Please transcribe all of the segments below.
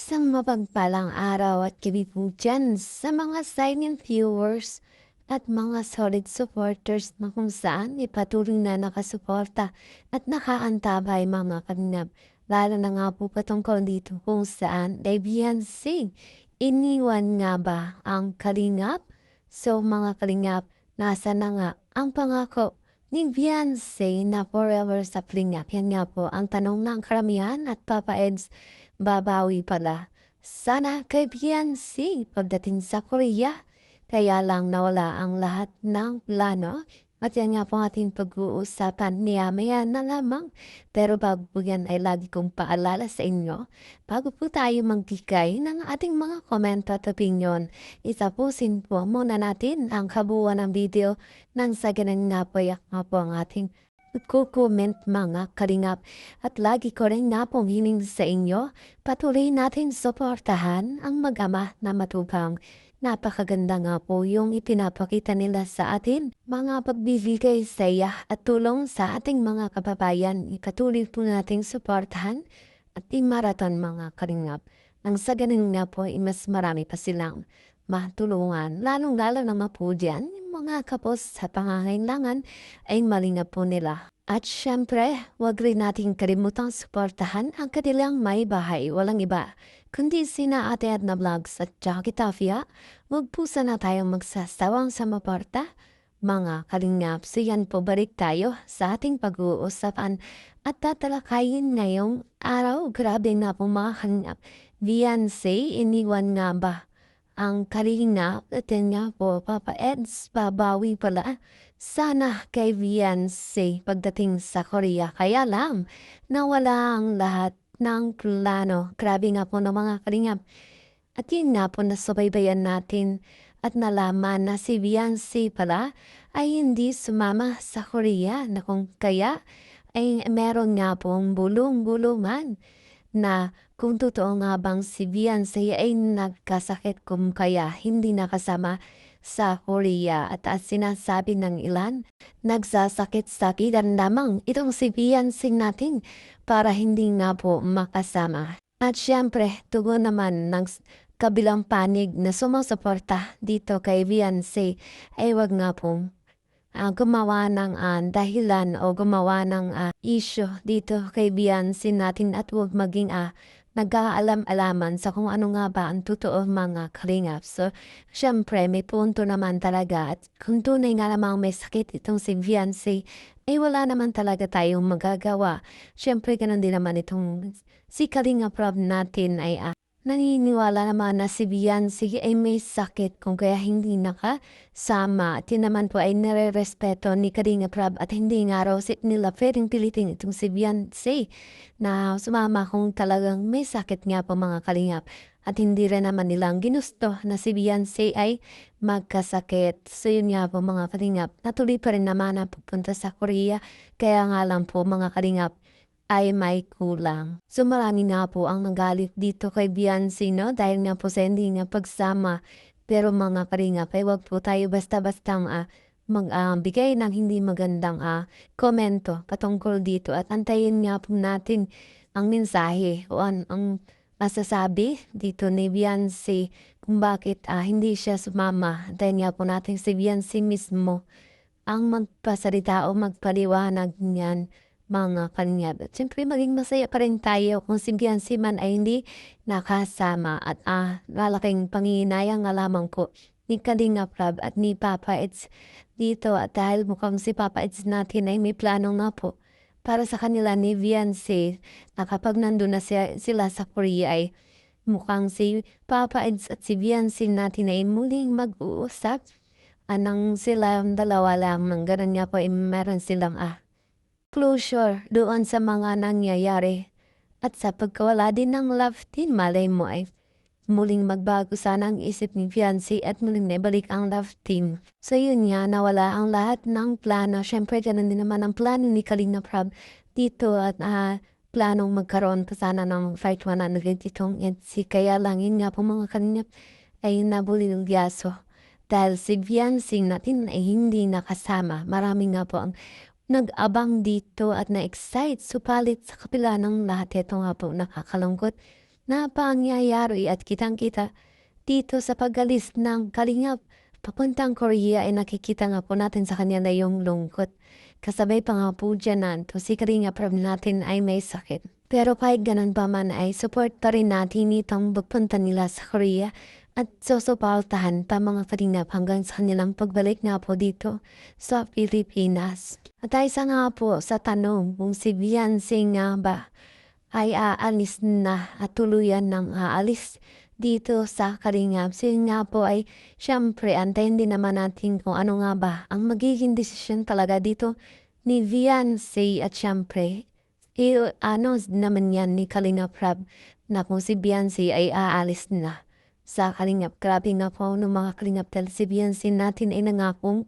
Isang mapagpalang araw at gabi po dyan sa mga silent viewers at mga solid supporters na kung saan ipatuloy na nakasuporta at nakaantabay mga kalingap. Lalo na nga po patungkol dito kung saan kay Beyonce. Iniwan nga ba ang kalingap? So mga kalingap, nasa na nga ang pangako ni Beyonce na forever sa kalingap? Yan nga po ang tanong ng karamihan at Papa Eds. Babawi pala. Sana kay Beyonce pagdating sa Korea. Kaya lang nawala ang lahat ng plano. At yan nga po ating pag-uusapan maya na lamang. Pero bago po yan ay lagi kong paalala sa inyo. Bago po tayo magbigay ng ating mga komento at opinion, itapusin po muna natin ang kabuuan ng video nang sa ganun nga po ang ating comment mga kalingap. At lagi ko rin nga pong hiling sa inyo, patuloy natin suportahan ang mag-ama na matupang. Napakaganda nga po yung ipinapakita nila sa atin. Mga pagbibigay saya at tulong sa ating mga kababayan, ipatuloy po nating suportahan at imaraton mga kalingap. Nang sa ganun nga po, mas marami pa silang matulungan. Lalong-lalo na po dyan, yung mga kapos sa pangangailangan ay malinga po nila. At syempre, wag rin nating kalimutang suportahan ang kanilang may bahay. Walang iba, kundi sina Ate Edna Vlogs at Jackie Tafia. Wag po sana tayong magsasawang sa maporta. Mga kalingap, so yan po balik tayo sa ating pag-uusapan at tatalakayin ngayong araw. Grabe na po mga kalingap. Beyonce, iniwan nga ba ang kalingap? At yan nga po, Papa Eds, babawi pala. Sana kay Beyonce pagdating sa Korea. Kaya lang, nawala ang lahat ng plano. Grabe nga po ng mga kalingap. At yun nga po nasubaybayan natin at nalaman na si Beyonce pala ay hindi sumama sa Korea na kung kaya ay meron nga pong bulong-bulungan na kung totoo nga bang si Beyonce ay nagkasakit kung kaya hindi nakasama sa Korea at sinasabi ng ilan, nagsasakit-sakitan lamang itong si Beyonce natin para hindi nga po makasama. At syempre, tugon naman ng kabilang panig na sumusuporta dito kay Beyonce ay wag nga pong gumawa ng dahilan o gumawa ng issue dito kay Beyonce natin at huwag maging nag-aalam-alaman sa kung ano nga ba ang totoo mga kalingap. So, syempre may punto naman talaga at kung tunay nga namang may sakit itong si Beyonce, ay wala naman talaga tayong magagawa. Syempre ganun din naman itong si Kalinga Prab natin ay naniniwala naman na si Beyonce ay may sakit kung kaya hindi nakasama. At yun naman po ay nire-respeto ni Kalinga Prab at hindi nga raw nila pwedeng pilitin itong si Beyonce na sumama kung talagang may sakit nga po mga kalingap. At hindi rin naman nilang ginusto na si Beyonce ay magkasakit. So yun nga po mga kalingap, natuloy pa rin naman na pupunta sa Korea. Kaya nga lang po mga kalingap, ay may kulang. So marami nga po ang nagalit dito kay Beyonce, no? Dahil nga po sa hindi nga pagsama. Pero mga kalingap, ay wag po tayo basta-bastang magbigay ng hindi magandang komento patungkol dito. At antayin nga po natin ang mensahe o ang masasabi dito ni Beyonce kung bakit hindi siya sumama. Dahil nga po natin si Beyonce mismo ang magpasalita o magpaliwanag niyan mga kalingap. At siyempre maging masaya pa rin tayo kung si Beyonce man ay hindi nakasama at malaking panginayang nga lamang po ni Kalinga Prab at ni Papa Eds dito at dahil mukhang si Papa Eds natin ay may plano nga po para sa kanila ni Beyonce na kapag nandun na sila sa Korea ay mukhang si Papa Eds at si Beyonce natin ay muling mag-uusap. Anang sila dalawa lang ng ganun nga po ay meron silang closure doon sa mga nangyayari. At sa pagkawala din ng love team, malay mo ay muling magbago sana ang isip ni Beyonce at muling naibalik ang love team. So yun nga, nawala ang lahat ng plano. Syempre, ganun din naman ang plano ni Kalinga Prab dito at planong magkaroon pa sana ng Fight 100 itong EDC. Kaya lang yun nga po mga Kalinga ay nabulilyaso. Dahil si Beyonce natin ay hindi nakasama. Marami nga po ang nag-abang dito at na-excite. Supalit sa kapila ng lahat ito nga po nakakalungkot na pangyayari at kitang-kita dito sa pag-alis ng Kalingap papuntang Korea ay nakikita nga po natin sa kanya na yung lungkot. Kasabay pa nga po dyan na si Kalingap Rab natin ay may sakit. Pero kahit ganun pa man ay support pa rin natin itong pagpunta nila sa Korea at susuportahan pa mga Kalingap hanggang sa kanilang pagbalik nga po dito sa Pilipinas. At ay isa nga po sa tanong kung si Beyonce nga ba ay aalis na at tuluyan ng aalis dito sa Kalingap. So yun nga po ay syempre antayin din naman natin kung ano nga ba ang magiging desisyon talaga dito ni Beyonce at syempre ano naman yan ni Kalingap Rab na kung si Beyonce ay aalis na sa Kalingap. Grabe nga po ng mga Kalingap dahil si Beyonce natin ay nangakong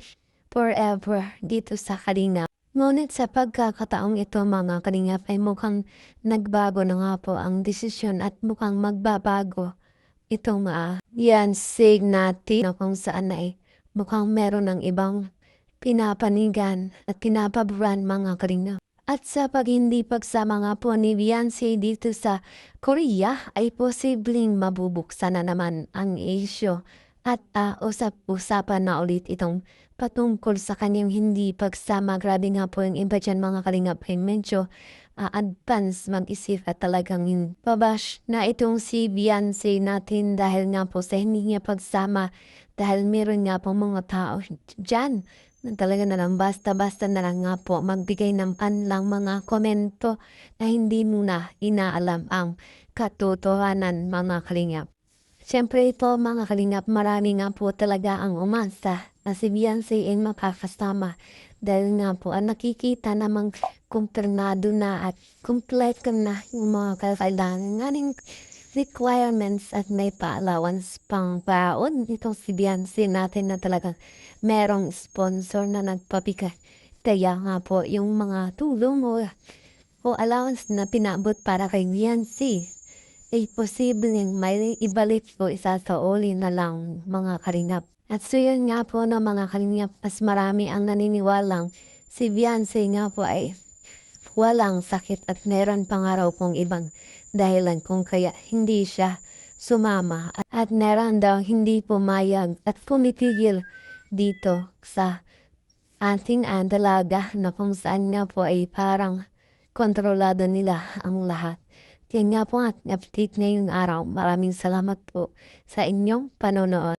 forever dito sa Kalingap. Ngunit sa pagkakataong ito mga Kalingap ay mukhang nagbago na nga po ang desisyon at mukhang magbabago itong Beyonce natin na kung saan ay mukhang meron ng ibang pinapanigan at pinapaboran mga Kalingap. At sa hindi pagsama nga po ni Beyonce dito sa Korea ay posibleng mabubuksan na naman ang issue at usap-usapan na ulit itong patungkol sa kanyang hindi pagsama. Grabe nga po yung iba dyan mga Kalingap ay medyo advance mag-isip at talagang pabash na itong si Beyonce natin dahil nga po sa hindi niya pagsama dahil meron nga po mga tao dyan na talaga na lang basta-basta na lang nga po magbigay ng panlang mga komento na hindi muna inaalam ang katotohanan mga Kalingap. Siyempre ito mga Kalingap, marami nga po talaga ang umasa na si Beyonce ay makakasama dahil nga po ang nakikita namang kumpirmado na at kompleto na yung mga kailangan ng requirements at may pa-allowance pang baon itong si Beyonce natin na talagang merong sponsor na nagpabigay. Kaya nga po yung mga tulong o allowance na pinabot para kay Beyonce ay posibleng may ibalik po isa sa uli na lang mga Kalingap. At so yun nga po na mga Kalingap, mas marami ang naniniwalang si Beyonce nga po ay walang sakit at meron pa nga raw pong ibang dahilan kung kaya hindi siya sumama at meron daw hindi pumayag at pumitigil dito sa ating dalaga na kung saan nga po ay parang kontrolado nila ang lahat. Yan nga po at update ngayong araw. Maraming salamat po sa inyong panonood.